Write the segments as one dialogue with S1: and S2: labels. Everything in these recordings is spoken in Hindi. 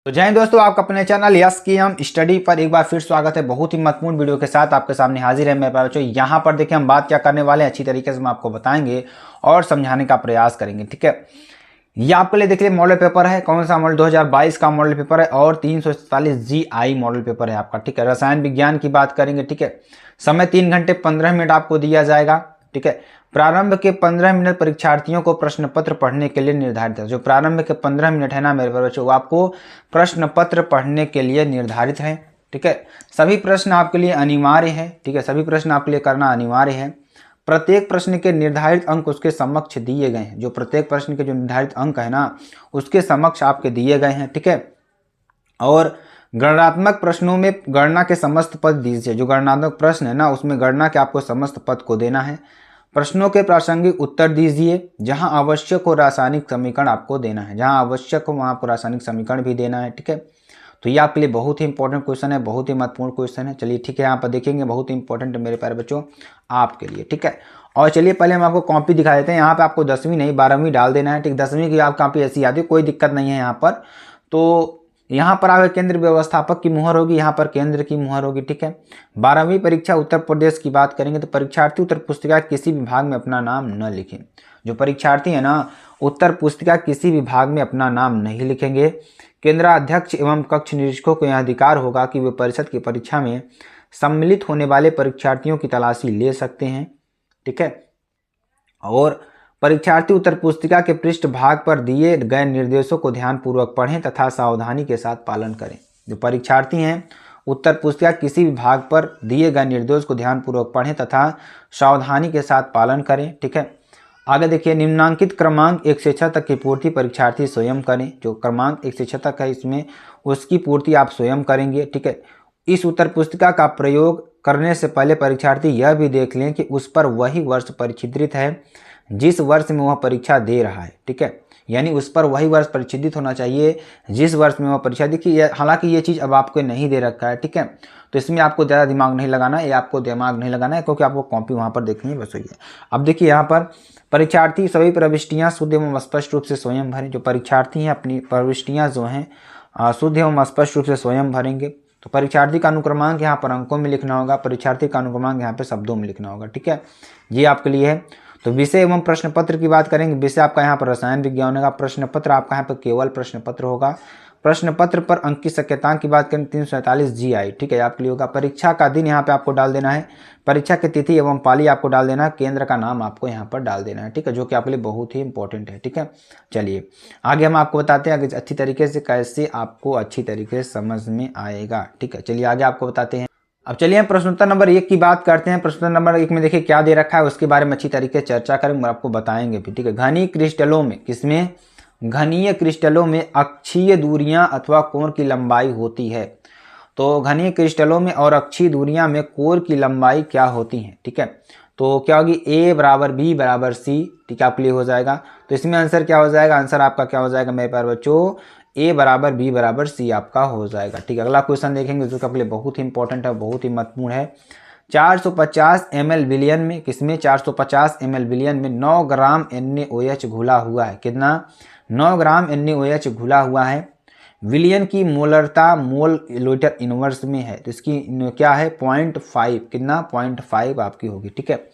S1: तो जय हिंद दोस्तों, आपका अपने चैनल यस की हम स्टडी पर एक बार फिर स्वागत है। बहुत ही महत्वपूर्ण वीडियो के साथ आपके सामने हाजिर है मेरे प्यारे बच्चों। यहाँ पर देखिए हम बात क्या करने वाले हैं, अच्छी तरीके से हम आपको बताएंगे और समझाने का प्रयास करेंगे। ठीक है, ये आपके लिए देखिए मॉडल पेपर है। कौन सा मॉडल? 2022 का मॉडल पेपर है और 347 GI मॉडल पेपर है आपका। ठीक है, रसायन विज्ञान की बात करेंगे। ठीक है, समय 3 घंटे 15 मिनट आपको दिया जाएगा। ठीक है, प्रारंभ के 15 मिनट परीक्षार्थियों को प्रश्न पत्र पढ़ने के लिए निर्धारित है। जो प्रारंभ के 15 मिनट है ना मेरे बच्चों, वो आपको प्रश्न पत्र पढ़ने के लिए निर्धारित है। ठीक है, सभी प्रश्न आपके लिए अनिवार्य है। ठीक है, सभी प्रश्न आपके लिए करना अनिवार्य है। प्रत्येक प्रश्न के निर्धारित अंक उसके समक्ष दिए गए हैं। जो प्रत्येक प्रश्न के जो निर्धारित अंक है ना, उसके समक्ष आपके दिए गए हैं। ठीक है, और गणनात्मक प्रश्नों में गणना के समस्त पद दीजिए। जो गणनात्मक प्रश्न है ना, उसमें गणना के आपको समस्त पद को देना है। प्रश्नों के प्रासंगिक उत्तर दीजिए। जहां आवश्यक हो रासायनिक समीकरण आपको देना है। जहां आवश्यक हो वहां आपको रासायनिक समीकरण भी देना है। ठीक है, तो ये आपके लिए बहुत ही इंपॉर्टेंट क्वेश्चन है, बहुत ही महत्वपूर्ण क्वेश्चन है। चलिए ठीक है, यहाँ पर देखेंगे, बहुत ही इंपॉर्टेंट है मेरे प्यारे बच्चों आपके लिए। ठीक है, और चलिए पहले हम आपको कॉपी दिखा देते हैं। यहाँ पे आपको 10वीं नहीं 12वीं डाल देना है। ठीक, 10वीं की आप कॉपी ऐसी आती है, कोई दिक्कत नहीं है यहाँ पर। तो यहाँ पर आपके केंद्र व्यवस्थापक की मुहर होगी, यहाँ पर केंद्र की मुहर होगी। ठीक है, 12वीं परीक्षा उत्तर प्रदेश की बात करेंगे तो परीक्षार्थी उत्तर पुस्तिका किसी विभाग में अपना नाम न लिखें। जो परीक्षार्थी है ना, उत्तर पुस्तिका किसी विभाग में अपना नाम नहीं लिखेंगे। केंद्राध्यक्ष एवं कक्ष निरीक्षकों को यह अधिकार होगा कि वे परिषद की परीक्षा में सम्मिलित होने वाले परीक्षार्थियों की तलाशी ले सकते हैं। ठीक है, और परीक्षार्थी उत्तर पुस्तिका के पृष्ठ भाग पर दिए गए निर्देशों को ध्यानपूर्वक पढ़ें तथा सावधानी के साथ पालन करें। जो परीक्षार्थी हैं, उत्तर पुस्तिका किसी भी भाग पर दिए गए निर्देश को ध्यानपूर्वक पढ़ें तथा सावधानी के साथ पालन करें। ठीक है, आगे देखिए, निम्नांकित क्रमांक 1 से 6 तक की पूर्ति परीक्षार्थी स्वयं करें। जो क्रमांक 1 से 6 तक है, इसमें उसकी पूर्ति आप स्वयं करेंगे। ठीक है, इस उत्तर पुस्तिका का प्रयोग करने से पहले परीक्षार्थी यह भी देख लें कि उस पर वही वर्ष परिचित्रित है जिस वर्ष में वह परीक्षा दे रहा है। ठीक है, यानी उस पर वही वर्ष परिचित होना चाहिए जिस वर्ष में वह परीक्षा देखिए। हालांकि ये चीज़ अब आपको नहीं दे रखा है। ठीक है, तो इसमें आपको ज़्यादा दिमाग नहीं लगाना है, ये आपको दिमाग नहीं लगाना है क्योंकि आपको कॉपी वहाँ पर देखनी है, बस वही है। अब देखिए, यहाँ पर परीक्षार्थी सभी प्रविष्टियाँ शुद्ध एवं स्पष्ट रूप से स्वयं भरें। जो परीक्षार्थी हैं अपनी प्रविष्टियाँ जो हैं शुद्ध एवं स्पष्ट रूप से स्वयं भरेंगे। तो परीक्षार्थी का अनुक्रमांक यहाँ पर अंकों में लिखना होगा, परीक्षार्थी का अनुक्रमांक यहाँ पे शब्दों में लिखना होगा। ठीक है, ये आपके लिए है। तो विषय एवं प्रश्न पत्र की बात करेंगे। विषय आपका यहाँ पर रसायन विज्ञान होगा। प्रश्न पत्र आपका यहाँ पर केवल प्रश्न पत्र होगा। प्रश्न पत्र पर अंक की संख्यांक की बात करें 347 GI। ठीक है, आपके लिए होगा। परीक्षा का दिन यहाँ पे आपको डाल देना है, परीक्षा की तिथि एवं पाली आपको डाल देना है, केंद्र का नाम आपको यहाँ पर डाल देना है। ठीक है, जो कि आपके लिए बहुत ही इंपॉर्टेंट है। ठीक है, चलिए आगे हम आपको बताते हैं अच्छी तरीके से कैसे आपको अच्छी तरीके से समझ में आएगा। ठीक है, चलिए आगे आपको बताते हैं। अब चलिए हम प्रश्नोत्तर नंबर 1 की बात करते हैं। प्रश्नोत्तर नंबर 1 में देखिए क्या दे रखा है, उसके बारे में अच्छी तरीके से चर्चा करेंगे और आपको बताएंगे भी। ठीक है, घनीय क्रिस्टलों में, किसमें? घनीय क्रिस्टलों में अक्षीय दूरियां अथवा कोण की लंबाई होती है। तो घनीय क्रिस्टलों में और अक्षीय दूरियां में कोण की लंबाई क्या होती है? ठीक है, तो क्या होगी? A बराबर B बराबर C। ठीक है, आपके लिए हो जाएगा। तो इसमें आंसर क्या हो जाएगा? आंसर आपका क्या हो जाएगा मेरे प्यारे बच्चों? A बराबर B बराबर C आपका हो जाएगा। ठीक है, अगला क्वेश्चन देखेंगे जो आपके लिए बहुत ही इंपॉर्टेंट है, बहुत ही महत्वपूर्ण है। 450 ml विलियन में, किसमें? 450 ml विलियन में 9 ग्राम NaOH घुला हुआ है। कितना? 9 ग्राम NaOH घुला हुआ है। विलियन की मोलरता मोल लीटर इनवर्स में है, तो इसकी क्या है? 0.5। कितना? 0.5 आपकी होगी। ठीक है,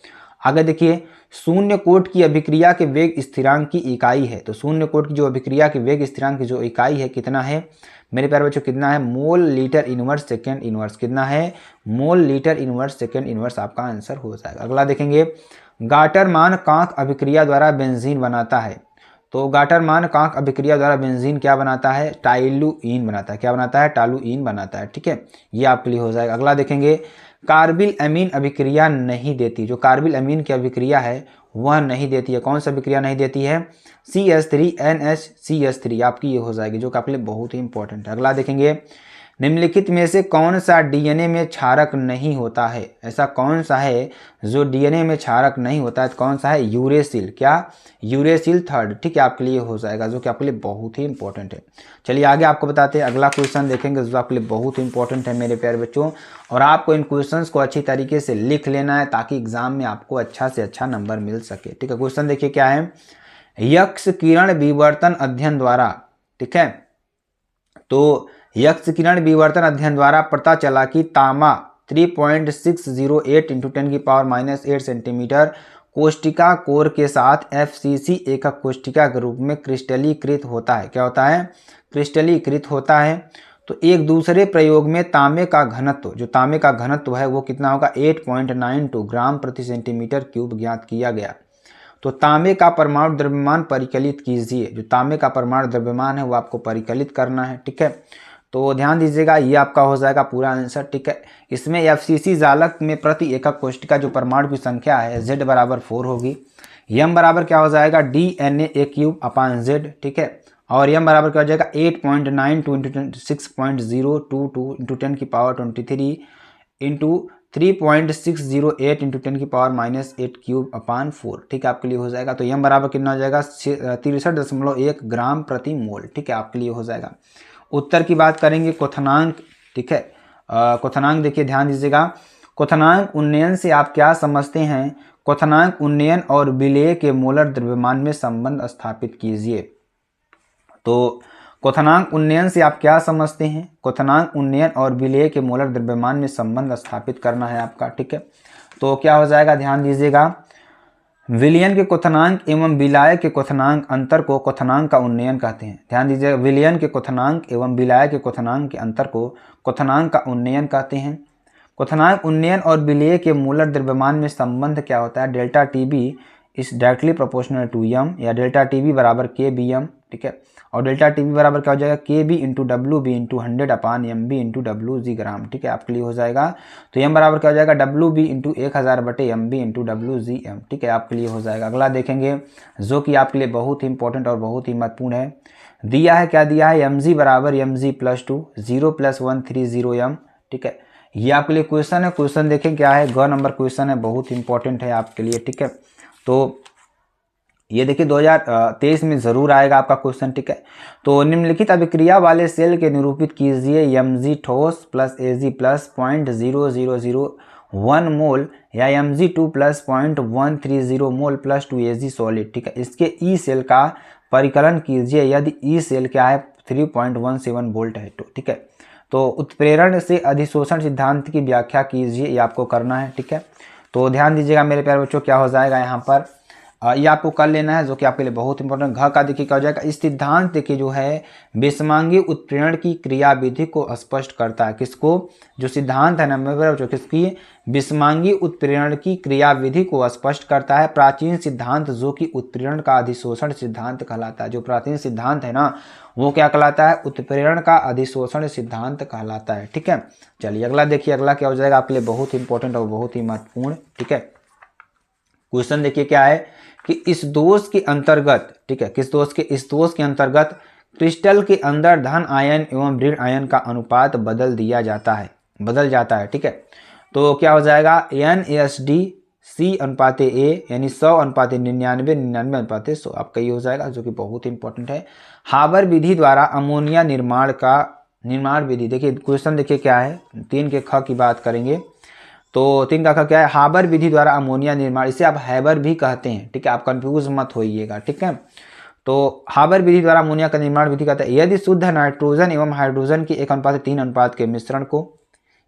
S1: आगे देखिए, शून्य कोट की अभिक्रिया के वेग स्थिरांक की इकाई है। तो शून्य कोट की जो अभिक्रिया के वेग स्थिरांक की जो इकाई है कितना है मेरे प्यारे बच्चों? कितना है? Mole litre inverse second inverse. कितना है? Mole litre inverse second inverse आपका आंसर हो जाएगा। अगला देखेंगे, गाटरमान कांक अभिक्रिया द्वारा बेंजीन बनाता है। तो गाटरमान कांक अभिक्रिया द्वारा बेंजीन क्या बनाता है? टाइलुइन बनाता है। क्या बनाता है? टालुइन बनाता है। ठीक है, ये आपके लिए हो जाएगा। अगला देखेंगे, कार्बिल अमीन अभिक्रिया नहीं देती। जो कार्बिल अमीन की अभिक्रिया है वह नहीं देती है। कौन सा अभिक्रिया नहीं देती है? CH3NH आपकी ये हो जाएगी, जो कि आपके लिए बहुत ही इंपॉर्टेंट है। अगला देखेंगे, निम्नलिखित में से कौन सा DNA में क्षारक नहीं होता है? ऐसा कौन सा है जो DNA में क्षारक नहीं होता है? तो कौन सा है? यूरेसिल। क्या? Uracil 3rd। ठीक है, आपके लिए हो जाएगा, जो कि आपके लिए बहुत ही इंपॉर्टेंट है। चलिए आगे आपको बताते हैं, अगला क्वेश्चन देखेंगे जो आपके लिए बहुत ही इंपॉर्टेंट है मेरे प्यारे बच्चों, और आपको इन क्वेश्चंस को अच्छी तरीके से लिख लेना है ताकि एग्जाम में आपको अच्छा से अच्छा नंबर मिल सके। ठीक है, क्वेश्चन देखिए क्या है, यक्ष किरण विवर्तन अध्ययन द्वारा, ठीक है, तो यक्ष किरण विवर्तन अध्ययन द्वारा पता चला कि तांबा 3.608 इंटू 10⁻⁻8 सेंटीमीटर कोष्टिका कोर के साथ FCC एकक कोष्टिका के रूप में क्रिस्टलीकृत होता है। क्या होता है? क्रिस्टलीकृत होता है। तो एक दूसरे प्रयोग में तांबे का घनत्व, जो तांबे का घनत्व है वो कितना होगा? 8.92 ग्राम प्रति सेंटीमीटर क्यूब ज्ञात किया गया। तो तांबे का परमाणु द्रव्यमान परिकलित कीजिए। जो तांबे का परमाणु द्रव्यमान है वो आपको परिकलित करना है। ठीक है, तो ध्यान दीजिएगा, ये आपका हो जाएगा पूरा आंसर। ठीक है, इसमें FCC जालक में प्रति एकक कोष्टिका जो परमाणु की संख्या है Z बराबर 4 होगी। M बराबर क्या हो जाएगा? DNA³/Z। ठीक है, और M बराबर क्या हो जाएगा? 8.92 इंटू 6.022 इंटू 10⁻23 इंटू 3.608 इंटू 10⁻⁻8 क्यूब/4। ठीक है, आपके लिए हो जाएगा। तो M बराबर कितना हो जाएगा? 63.1 ग्राम प्रति मोल। ठीक है, आपके लिए हो जाएगा। उत्तर की बात करेंगे क्वथनांक। ठीक है, क्वथनांक देखिए, ध्यान दीजिएगा। क्वथनांक उन्नयन से आप क्या समझते हैं? क्वथनांक उन्नयन और विलेय के मोलर द्रव्यमान में संबंध स्थापित कीजिए। तो क्वथनांक उन्नयन से आप क्या समझते हैं? क्वथनांक उन्नयन और विलेय के मोलर द्रव्यमान में संबंध स्थापित करना है आपका। ठीक है, तो क्या हो जाएगा? ध्यान दीजिएगा, विलयन के क्वथनांक एवं विलायक के क्वथनांक अंतर को क्वथनांक का उन्नयन कहते हैं। ध्यान दीजिएगा, विलयन के क्वथनांक एवं विलायक के क्वथनांक के अंतर को क्वथनांक का उन्नयन कहते हैं। क्वथनांक उन्नयन और विलेय के मोलर द्रव्यमान में संबंध क्या होता है? Delta TB is directly proportional to M, या डेल्टा TB बराबर KBM। ठीक है, और डेल्टा TB बराबर क्या हो जाएगा? KB into WB into 100/MB into WG ग्राम। ठीक है, आपके लिए हो जाएगा। तो M बराबर क्या हो जाएगा? WB into 1000/MB into WGM। ठीक है, आपके लिए हो जाएगा। अगला देखेंगे जो कि आपके लिए बहुत ही इंपॉर्टेंट और बहुत ही महत्वपूर्ण है। दिया है, क्या दिया है? Mg बराबर Mg+2 0+130M। ठीक है, ये आपके लिए क्वेश्चन है। क्वेश्चन देखें क्या है? ग नंबर क्वेश्चन है, बहुत ही इंपॉर्टेंट है आपके लिए। ठीक है, तो ये देखिए 2023 में जरूर आएगा आपका क्वेश्चन। ठीक है, तो निम्नलिखित अभिक्रिया वाले सेल के निरूपित कीजिए। Mg ठोस प्लस Ag प्लस 0.0001 मोल या Mg2 प्लस 0.130 मोल प्लस 2Ag सॉलिड। ठीक है, इसके ई सेल का परिकलन कीजिए यदि ई सेल क्या है? 3.17 वोल्ट है। तो ठीक है, तो उत्प्रेरण से अधिशोषण सिद्धांत की व्याख्या कीजिए, ये आपको करना है। ठीक है, तो ध्यान दीजिएगा मेरे प्यारे बच्चों, क्या हो जाएगा यहाँ पर? ये आपको कर लेना है, जो कि आपके लिए बहुत इंपॉर्टेंट। घ का देखिए क्या हो जाएगा? इस सिद्धांत देखिए जो है विषमांगी उत्प्रेरण की क्रियाविधि को स्पष्ट करता है। किसको? जो सिद्धांत है ना मेरे बच्चों, किसकी? विषमांगी उत्प्रेरण की क्रियाविधि को स्पष्ट करता है। प्राचीन सिद्धांत जो कि उत्प्रेरण का अधिशोषण सिद्धांत कहलाता है। जो प्राचीन सिद्धांत है ना वो क्या कहलाता है? उत्प्रेरण का अधिशोषण सिद्धांत कहलाता है। ठीक है, चलिए अगला देखिए। अगला क्या हो जाएगा? आपके लिए बहुत इंपॉर्टेंट और बहुत ही महत्वपूर्ण। ठीक है, क्वेश्चन देखिए क्या है कि इस दोष के अंतर्गत, ठीक है, किस दोष के? इस दोष के अंतर्गत क्रिस्टल के अंदर धन आयन एवं ऋण आयन का अनुपात बदल जाता है। ठीक है, तो क्या हो जाएगा? NaSD/C/A यानी 100/99 99/100 आपका ये हो जाएगा, जो कि बहुत इंपॉर्टेंट है। हाबर विधि द्वारा अमोनिया निर्माण विधि। देखिए क्वेश्चन देखिए क्या है, 3 के ख की बात करेंगे। तो 3 का क्या है? हाबर विधि द्वारा अमोनिया निर्माण, इसे आप हैबर भी कहते हैं। ठीक है, आप कंफ्यूज मत होइएगा। ठीक है, तो हाबर विधि द्वारा अमोनिया का निर्माण विधि कहते हैं यदि शुद्ध नाइट्रोजन एवं हाइड्रोजन के 1:3 अनुपात के मिश्रण को,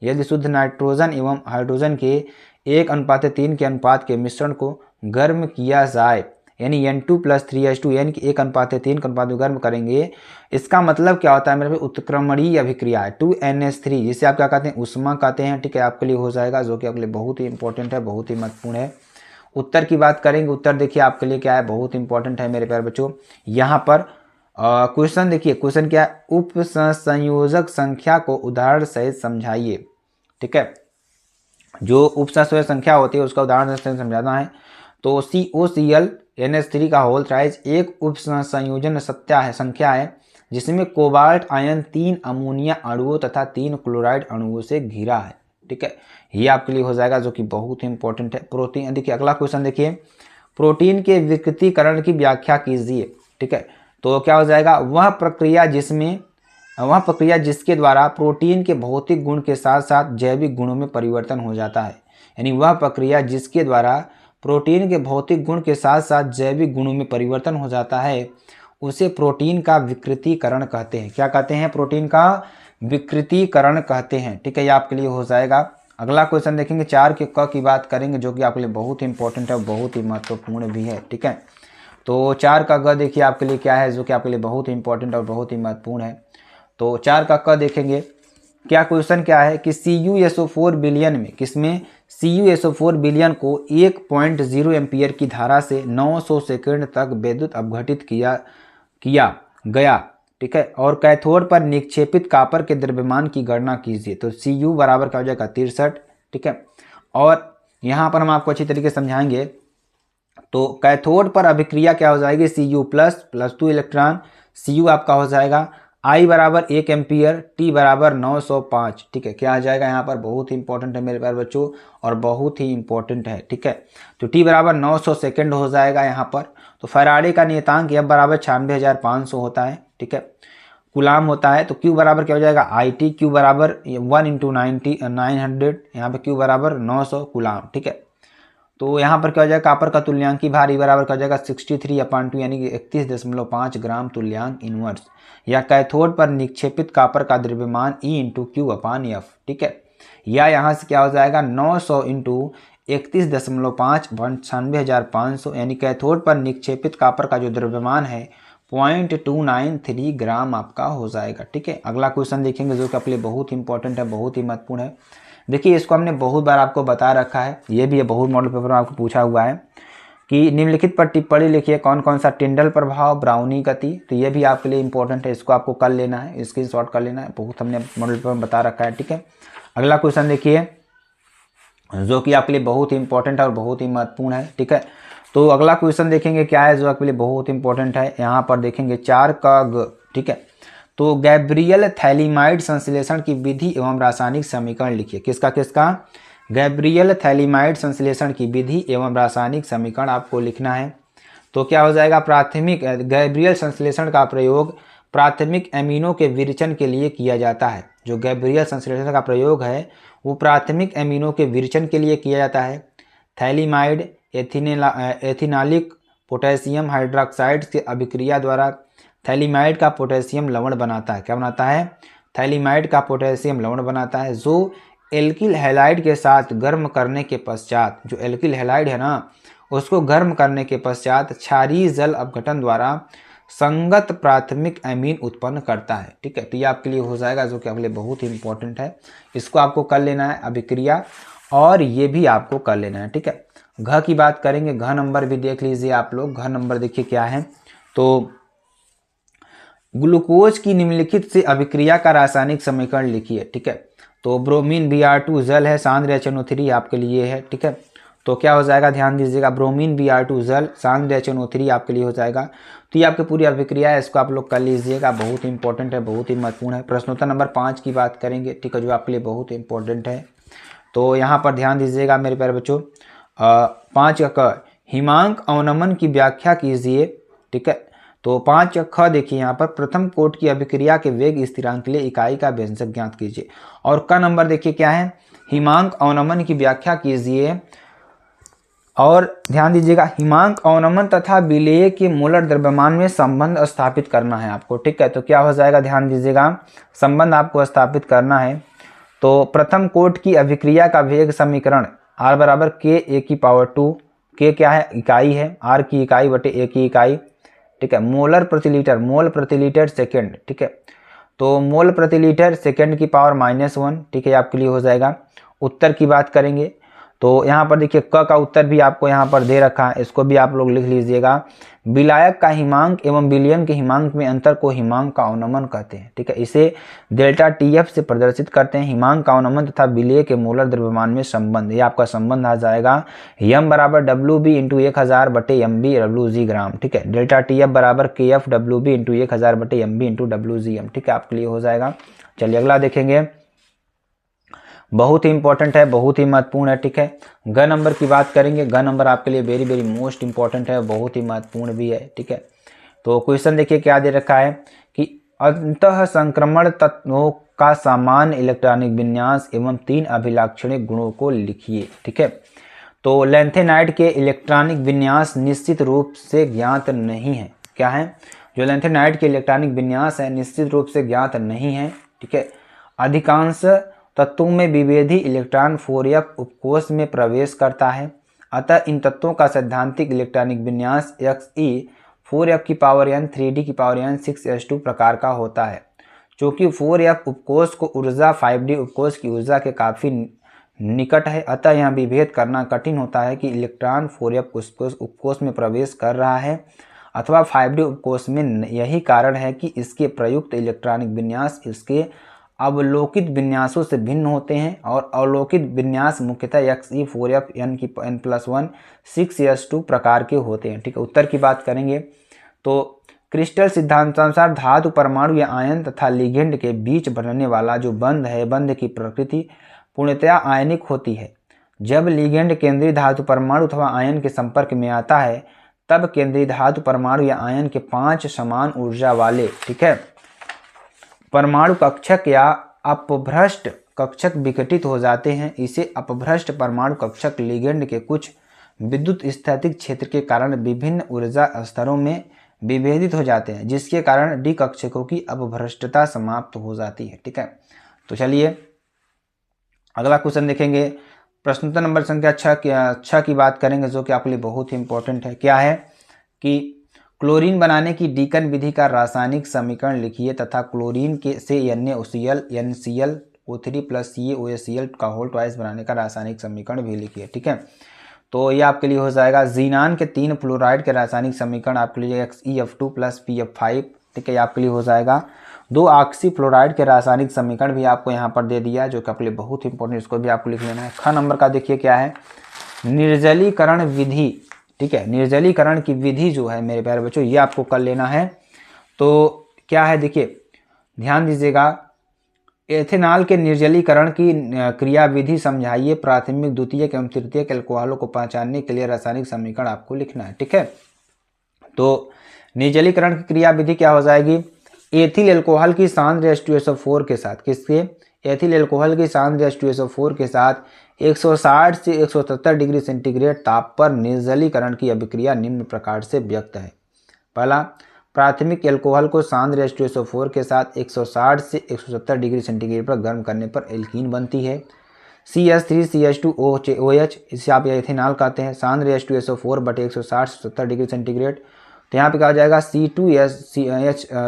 S1: यदि शुद्ध नाइट्रोजन एवं हाइड्रोजन के 1:3 के अनुपात के मिश्रण को गर्म किया जाए, यानी N2 + 3H2 यानी कि 1:3 के अनुपात में गर्म करेंगे। इसका मतलब क्या होता है मेरे? उत्क्रमणीय अभिक्रिया है 2NH3, जिसे आप क्या कहते हैं? उष्मा कहते हैं। ठीक है, आपके लिए हो जाएगा, जो कि आपके लिए बहुत ही इंपॉर्टेंट है, बहुत ही महत्वपूर्ण है। उत्तर की बात करेंगे। उत्तर देखिए आपके लिए क्या है? बहुत इंपॉर्टेंट है मेरे प्यारे बच्चों। यहाँ पर क्वेश्चन देखिए, क्वेश्चन क्या है? उप संयोजक संख्या को उदाहरण सहित समझाइए। ठीक है, जो उप संयोजक संख्या होती है उसका उदाहरण सहित समझाना है। तो COCl NH3 का होल राइज एक उप संयोजन संख्या है जिसमें कोबाल्ट आयन 3 अमोनिया अणुओं तथा 3 क्लोराइड अणुओं से घिरा है। ठीक है, ये आपके लिए हो जाएगा, जो कि बहुत ही इंपॉर्टेंट है। प्रोटीन देखिए, अगला क्वेश्चन देखिए, प्रोटीन के विकृतीकरण की व्याख्या कीजिए। ठीक है, तो क्या हो जाएगा? वह प्रक्रिया जिसके द्वारा प्रोटीन के भौतिक गुण के साथ साथ जैविक गुणों में परिवर्तन हो जाता है। यानी वह प्रक्रिया जिसके द्वारा प्रोटीन के भौतिक गुण के साथ साथ जैविक गुणों में परिवर्तन हो जाता है उसे प्रोटीन का विकृतीकरण कहते हैं। क्या कहते हैं? प्रोटीन का विकृतीकरण कहते हैं। ठीक है, ये आपके लिए हो जाएगा। अगला क्वेश्चन देखेंगे 4 के क की बात करेंगे, जो कि आपके लिए बहुत ही इंपॉर्टेंट है, बहुत ही महत्वपूर्ण भी है। ठीक है, तो 4 का ग देखिए आपके लिए क्या है, जो कि आपके लिए बहुत ही इंपॉर्टेंट और बहुत ही महत्वपूर्ण है। तो 4 का क देखेंगे, क्या क्वेश्चन क्या है कि CuSO4 बिलियन में, किसमें? CuSO4 बिलियन को 1.0 एम्पियर की धारा से 900 सेकंड तक विद्युत अपघटित किया गया। ठीक है, और कैथोड पर निक्षेपित कॉपर के द्रव्यमान की गणना कीजिए। तो Cu बराबर क्या हो जाएगा? 63। ठीक है, और यहाँ पर हम आपको अच्छी तरीके से समझाएंगे। तो कैथोड पर अभिक्रिया क्या हो जाएगी? Cu प्लस 2 इलेक्ट्रॉन, Cu आपका हो जाएगा I बराबर 1 एम्पियर, T बराबर 905। ठीक है, क्या आ जाएगा यहाँ पर? बहुत ही इंपॉर्टेंट है मेरे प्यारे बच्चों, और बहुत ही इंपॉर्टेंट है। ठीक है, तो T बराबर 900 सेकेंड हो जाएगा यहाँ पर। तो फैराडे का नियतांक F बराबर 96,500 होता है। ठीक है, कूलाम होता है। तो Q बराबर क्या हो जाएगा? IT, Q बराबर 1 × 900, यहाँ पे Q बराबर 900 कूलाम। ठीक है, तो यहाँ पर क्या हो जाएगा? कॉपर का तुल्यांकी भार E बराबर क्या हो जाएगा? 63/2 यानी कि 31.5 ग्राम तुल्यांक इनवर्स, या कैथोड पर निक्षेपित कॉपर का द्रव्यमान E × Q/F। ठीक है, या यहाँ से क्या हो जाएगा? 900 × 31.5 96,500, यानी कैथोड पर निक्षेपित कॉपर का जो द्रव्यमान है 0.293 ग्राम आपका हो जाएगा। ठीक है, अगला क्वेश्चन देखेंगे, जो कि आपके लिए बहुत इंपॉर्टेंट है, बहुत ही महत्वपूर्ण है। देखिए, इसको हमने बहुत बार आपको बता रखा है, ये भी बहुत मॉडल पेपर में आपको पूछा हुआ है कि निम्नलिखित पर टिप्पणी लिखिए, कौन कौन सा? टिंडल प्रभाव, ब्राउनी गति। तो ये भी आपके लिए इंपॉर्टेंट है, इसको आपको कर लेना है, स्क्रीनशॉट कर लेना है, बहुत हमने मॉडल पेपर में बता रखा है। ठीक है, अगला क्वेश्चन देखिए, जो कि आपके लिए बहुत ही इंपॉर्टेंट है और बहुत ही महत्वपूर्ण है। ठीक है, तो अगला क्वेश्चन देखेंगे क्या है, जो आपके लिए बहुत इंपॉर्टेंट है। यहाँ पर देखेंगे 4 का ग। ठीक है, तो गैब्रियल थैलीमाइड संश्लेषण की विधि एवं रासायनिक समीकरण लिखिए। किसका? गैब्रियल थैलीमाइड संश्लेषण की विधि एवं रासायनिक समीकरण आपको लिखना है। तो क्या हो जाएगा? प्राथमिक गैब्रियल संश्लेषण का प्रयोग प्राथमिक एमिनो के विरचन के लिए किया जाता है। जो गैब्रियल संश्लेषण का प्रयोग है वो प्राथमिक एमिनो के विरचन के लिए किया जाता है। थैलीमाइड एथिनालिक पोटेशियम हाइड्रोक्साइड की अभिक्रिया द्वारा थैलीमाइड का पोटेशियम लवण बनाता है। क्या बनाता है? थैलीमाइड का पोटेशियम लवण बनाता है, जो एल्किल हैलाइड के साथ गर्म करने के पश्चात, जो एल्किल हैलाइड है ना, उसको गर्म करने के पश्चात क्षारीय जल अपघटन द्वारा संगत प्राथमिक एमीन उत्पन्न करता है। ठीक है, तो ये आपके लिए हो जाएगा, जो कि आपके लिए बहुत ही इंपॉर्टेंट है। इसको आपको कर लेना है अभिक्रिया, और ये भी आपको कर लेना है। ठीक है, घ की बात करेंगे, घ नंबर भी देख लीजिए आप लोग। घ नंबर देखिए क्या है, तो ग्लूकोज की निम्नलिखित से अभिक्रिया का रासायनिक समीकरण लिखिए। ठीक है, तो ब्रोमीन Br2 जल है, सांद्र HNO3 आपके लिए है। ठीक है, तो क्या हो जाएगा? ध्यान दीजिएगा, ब्रोमीन Br2 जल, सांद्र HNO3 आपके लिए हो जाएगा। तो ये आपकी पूरी अभिक्रिया है, इसको आप लोग कर लीजिएगा, बहुत ही इंपॉर्टेंट है, बहुत ही महत्वपूर्ण है। प्रश्नोत्तर नंबर 5 की बात करेंगे। ठीक है, जो आपके लिए बहुत ही इंपॉर्टेंट है। तो यहाँ पर ध्यान दीजिएगा मेरे प्यारे बच्चों, 5 का हिमांक अवनमन की व्याख्या कीजिए। ठीक है, तो 5 ख देखिए यहाँ पर, प्रथम कोट की अभिक्रिया के वेग स्थिरांक के लिए इकाई का व्यंजक ज्ञात कीजिए। और क नंबर देखिए क्या है, हिमांक अवनमन की व्याख्या कीजिए। और ध्यान दीजिएगा, हिमांक अवनमन तथा विलेय के मोलर द्रव्यमान में संबंध स्थापित करना है आपको। ठीक है, तो क्या हो जाएगा? ध्यान दीजिएगा, संबंध आपको स्थापित करना है। तो प्रथम कोट की अभिक्रिया का वेग समीकरण R बराबर K⁴ K क्या है? इकाई है, R की इकाई बटे A की इकाई। ठीक है, मोलर प्रति लीटर, मोल प्रति लीटर सेकेंड। ठीक है, तो मोल प्रति लीटर सेकेंड की पावर -1। ठीक है, आपके लिए हो जाएगा। उत्तर की बात करेंगे, तो यहाँ पर देखिए क का उत्तर भी आपको यहाँ पर दे रखा है, इसको भी आप लोग लिख लीजिएगा। विलायक का हिमांक एवं विलयन के हिमांक में अंतर को हिमांक का अवनमन कहते हैं। ठीक है, इसे डेल्टा TF से प्रदर्शित करते हैं। हिमांक का अवनमन तथा विलेय के मोलर द्रव्यमान में संबंध, ये आपका संबंध आ जाएगा m बराबर WB × 1000 बटे MB WG ग्राम। ठीक है, डेल्टा TF बराबर KF WB × 1000 बटे MB × WGM। ठीक है, आपके लिए हो जाएगा। चलिए अगला देखेंगे, बहुत ही इंपॉर्टेंट है, बहुत ही महत्वपूर्ण है। ठीक है, ग नंबर की बात करेंगे। ग नंबर आपके लिए वेरी वेरी मोस्ट इंपॉर्टेंट है, बहुत ही महत्वपूर्ण भी है। ठीक है, तो क्वेश्चन देखिए क्या दे रखा है कि अंतः संक्रमण तत्वों का सामान्य इलेक्ट्रॉनिक विन्यास एवं 3 अभिलाक्षणिक गुणों को लिखिए। ठीक है, तो लैंथेनाइड के इलेक्ट्रॉनिक विन्यास निश्चित रूप से ज्ञात नहीं है। क्या है? जो लैंथेनाइड के इलेक्ट्रॉनिक विन्यास है निश्चित रूप से ज्ञात नहीं है। ठीक है, अधिकांश तत्वों में विभेदी इलेक्ट्रॉन 4f उपकोष में प्रवेश करता है, अतः इन तत्वों का सैद्धांतिक इलेक्ट्रॉनिक विन्यास Xe 4f की पावर n 3d की पावर n 6s2 प्रकार का होता है। चूँकि 4f उपकोष को ऊर्जा 5d उपकोष की ऊर्जा के काफ़ी निकट है, अतः यह विभेद करना कठिन होता है कि इलेक्ट्रॉन 4f उपकोष में प्रवेश कर रहा है अथवा 5d उपकोष में। यही कारण है कि इसके प्रयुक्त इलेक्ट्रॉनिक विन्यास इसके अवलोकित विन्यासों से भिन्न होते हैं और अवलोकित विन्यास मुख्यतः Xe 4f n+1 6s2 प्रकार के होते हैं। ठीक है, उत्तर की बात करेंगे तो क्रिस्टल सिद्धांतानुसार धातु परमाणु या आयन तथा लिगेंड के बीच बनने वाला जो बंध है, बंध की प्रकृति पूर्णतया आयनिक होती है। जब लिगेंड केंद्रीय धातु परमाणु अथवा आयन के संपर्क में आता है तब केंद्रीय धातु परमाणु या आयन के 5 समान ऊर्जा वाले, ठीक है, परमाणु कक्षक या अपभ्रष्ट कक्षक विघटित हो जाते हैं। इसे अपभ्रष्ट परमाणु कक्षक लिगेंड के कुछ विद्युत स्थैतिक क्षेत्र के कारण विभिन्न ऊर्जा स्तरों में विभेदित हो जाते हैं, जिसके कारण डी कक्षकों की अपभ्रष्टता समाप्त हो जाती है। ठीक है, तो चलिए अगला क्वेश्चन देखेंगे। प्रश्नोत्तर नंबर संख्या 6 की बात करेंगे, जो कि आपके लिए बहुत ही इंपॉर्टेंट है। क्या है कि क्लोरीन बनाने की डीकन विधि का रासायनिक समीकरण लिखिए तथा क्लोरीन के से NaOCl NClO3 + CaOHCl का होल ट्वाइस बनाने का रासायनिक समीकरण भी लिखिए। ठीक है, तो ये आपके लिए हो जाएगा। जीनान के 3 फ्लोराइड के रासायनिक समीकरण आपके लिए XeF2 + PF5। ठीक है, आपके लिए हो जाएगा। 2 ऑक्सी फ्लोराइड के रासायनिक समीकरण भी आपको यहाँ पर दे दिया, जो कि आपके लिए बहुत इंपॉर्टेंट, इसको भी आपको लिख लेना है। ख नंबर का देखिए क्या है, निर्जलीकरण विधि। ठीक है, निर्जलीकरण की विधि जो है मेरे प्यारे बच्चों, ये आपको कर लेना है। तो क्या है देखिए, ध्यान दीजिएगा, एथेनॉल के निर्जलीकरण की क्रिया विधि समझाइए। प्राथमिक, द्वितीयक एवं तृतीयक अल्कोहलों को पहचानने के लिए रासायनिक समीकरण आपको लिखना है। ठीक है, तो निर्जलीकरण की क्रिया विधि क्या हो जाएगी, एथिल अल्कोहल की सांद्र H2SO4 के साथ, किसके, एथिल अल्कोहल की सांद्र H2SO4 के साथ 160 से 170 डिग्री सेंटीग्रेड ताप पर निर्जलीकरण की अभिक्रिया निम्न प्रकार से व्यक्त है। पहला, प्राथमिक अल्कोहल को सांद्र H2SO4 के साथ 160 से 170 डिग्री सेंटीग्रेड पर गर्म करने पर एल्कीन बनती है। CH3CH2OH, इसे आप एथेनॉल कहते हैं। सांद्र H2SO4 बटे 160 से 70 डिग्री सेंटीग्रेड, तो यहाँ पे कहा जाएगा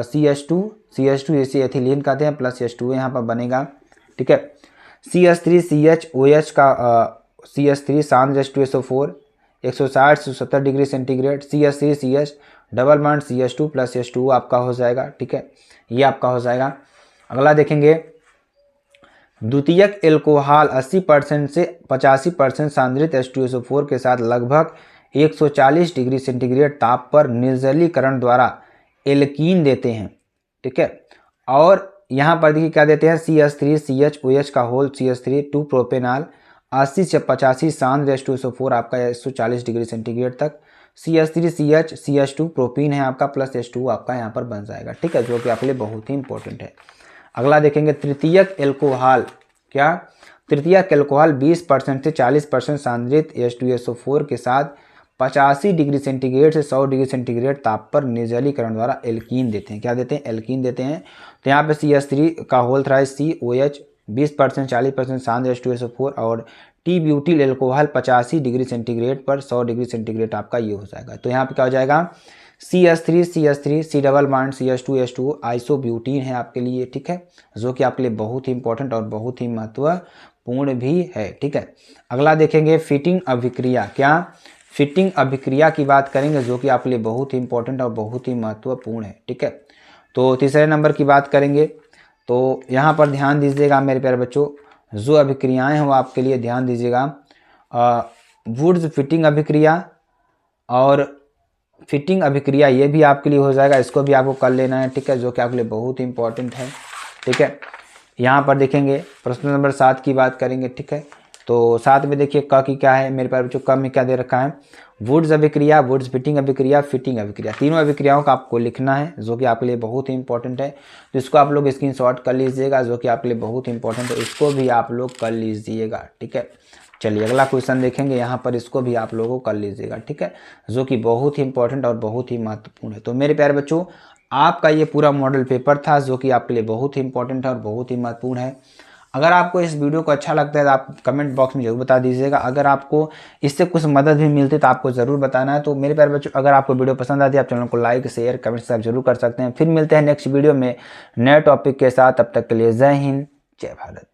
S1: CH2 इसे एथिलीन कहते हैं, प्लस H2 यहाँ पर बनेगा। ठीक है, CH3CHOH का CH3 सांद्र H2SO4 160 से 70 degree centigrade, CH3CH double bond CH2 plus H2 आपका हो जाएगा। ठीक है, ये आपका हो जाएगा। अगला देखेंगे, द्वितीयक एल्कोहल 80% से 85% सांद्रित H2SO4 के साथ लगभग 140 डिग्री सेंटीग्रेड ताप पर निर्जलीकरण द्वारा एल्कीन देते हैं। ठीक है, और यहाँ पर देखिए क्या देते हैं, CH3CHOH का होल CH3 2 प्रोपेनॉल 80 से 85 सांद्र H2SO4 आपका 140 डिग्री सेंटीग्रेड तक, CH3CH CH2 प्रोपीन है आपका, प्लस H2 आपका यहाँ पर बन जाएगा। ठीक है, जो कि आपके लिए बहुत ही इंपॉर्टेंट है। अगला देखेंगे, तृतीयक एल्कोहल। क्या, तृतीयक एल्कोहल 20% से 40% सांद्रित H2SO4 के साथ 85 डिग्री सेंटीग्रेड से 100 डिग्री सेंटीग्रेड ताप पर निर्जलीकरण द्वारा एल्कीन देते हैं। क्या देते हैं, एल्कीन देते हैं। तो यहाँ पे CH3 का होल थ्राइस COH 20% 40% सांद्र H2SO4 और T butyl alcohol 85 degree centigrade पर 100 डिग्री सेंटीग्रेड आपका ये हो जाएगा। तो यहाँ पे क्या हो जाएगा, CH3 C double bond CH2 isobutene है आपके लिए। ठीक है, जो कि आपके लिए बहुत ही इंपॉर्टेंट और बहुत ही महत्वपूर्ण भी है। ठीक है, अगला देखेंगे, फिटिंग अभिक्रिया। क्या, फिटिंग अभिक्रिया की बात करेंगे, जो कि आपके लिए बहुत ही इंपॉर्टेंट और बहुत ही महत्वपूर्ण है। ठीक है, तो तीसरे नंबर की बात करेंगे, तो यहाँ पर ध्यान दीजिएगा मेरे प्यारे बच्चों, जो अभिक्रियाएं हैं वो आपके लिए ध्यान दीजिएगा। वुड्स फिटिंग अभिक्रिया और फिटिंग अभिक्रिया, ये भी आपके लिए हो जाएगा, इसको भी आपको कर लेना है। ठीक है, जो कि आपके लिए बहुत ही इंपॉर्टेंट है। ठीक है, यहाँ पर देखेंगे प्रश्न नंबर 7 की बात करेंगे। ठीक है, तो 7 में देखिए क की क्या है मेरे प्यारे बच्चों, क में क्या दे रखा है, वुड्स अभिक्रिया, वुड्स फिटिंग अभिक्रिया, फिटिंग अभिक्रिया, तीनों अभिक्रियाओं का आपको लिखना है, जो कि आपके लिए बहुत ही इंपॉर्टेंट है। तो इसको आप लोग स्क्रीनशॉट कर लीजिएगा, जो कि आपके लिए बहुत इंपॉर्टेंट है, इसको भी आप लोग कर लीजिएगा। ठीक है, चलिए अगला क्वेश्चन देखेंगे, यहाँ पर इसको भी आप लोगों को कर लीजिएगा। ठीक है, जो कि बहुत ही इंपॉर्टेंट और बहुत ही महत्वपूर्ण है। तो मेरे प्यारे बच्चों, आपका ये पूरा मॉडल पेपर था जो कि आपके लिए बहुत ही इंपॉर्टेंट है और बहुत ही महत्वपूर्ण है। अगर आपको इस वीडियो को अच्छा लगता है तो आप कमेंट बॉक्स में जरूर बता दीजिएगा। अगर आपको इससे कुछ मदद भी मिलती है तो आपको ज़रूर बताना है। तो मेरे प्यारे बच्चों, अगर आपको वीडियो पसंद आती है आप चैनल को लाइक शेयर कमेंट सब जरूर कर सकते हैं। फिर मिलते हैं नेक्स्ट वीडियो में नए टॉपिक के साथ। तब तक के लिए जय हिंद जय भारत।